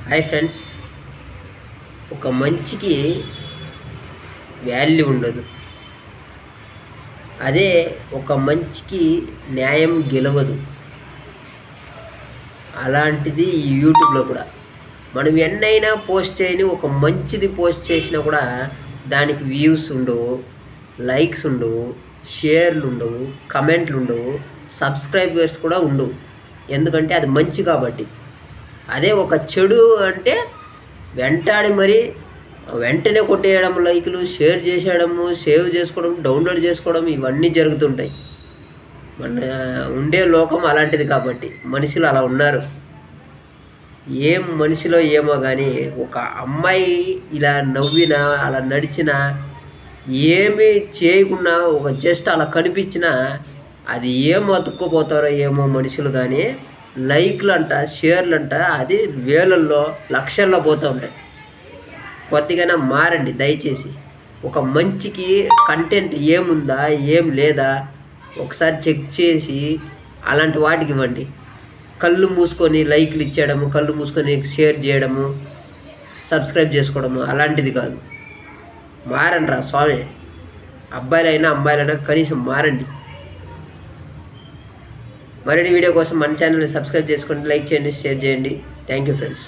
Hi friends, ఒక మంచికి value ఉండదు. అదే ఒక మంచికి న్యాయం గెలవదు. అలాంటిది ఈ యూట్యూబ్లో కూడా మనం ఎన్నైనా పోస్ట్ చేయని ఒక మంచిది పోస్ట్ చేసినా కూడా దానికి వ్యూస్ ఉండవు, లైక్స్ ఉండవు, షేర్లు ఉండవు, కమెంట్లు ఉండవు, సబ్స్క్రైబర్స్ కూడా ఉండవు. ఎందుకంటే అది మంచి కాబట్టి. అదే ఒక చెడు అంటే వెంటాడి మరి వెంటనే కొట్టేయడం, లైకులు, షేర్ చేసేయడము, సేవ్ చేసుకోవడం, డౌన్లోడ్ చేసుకోవడం ఇవన్నీ జరుగుతుంటాయి. మన ఉండే లోకం అలాంటిది కాబట్టి మనుషులు అలా ఉన్నారు. ఏం మనిషిలో ఏమో కానీ ఒక అమ్మాయి ఇలా నవ్వినా, అలా నడిచినా, ఏమీ చేయకుండా ఒక జస్ట్ అలా కనిపించినా అది ఏం అతుక్కుపోతారో ఏమో మనుషులు. కానీ లైక్లు అంట, షేర్లు అంట, అది వేలల్లో, లక్షల్లో పోతూ ఉంటాయి. కొద్దిగానే మారండి దయచేసి. ఒక మంచికి కంటెంట్ ఏముందా, ఏం లేదా ఒకసారి చెక్ చేసి అలాంటి వాటికి ఇవ్వండి. కళ్ళు మూసుకొని లైక్లు ఇచ్చేయడము, కళ్ళు మూసుకొని షేర్ చేయడము, సబ్స్క్రైబ్ చేసుకోవడము అలాంటిది కాదు. మారండి రా స్వామి. అబ్బాయిలైనా అమ్మాయిలైనా కనీసం మారండి. మరిన్ని వీడియో కోసం మన ఛానల్ని సబ్స్క్రైబ్ చేసుకోండి, లైక్ చేయండి, షేర్ చేయండి. Thank you friends.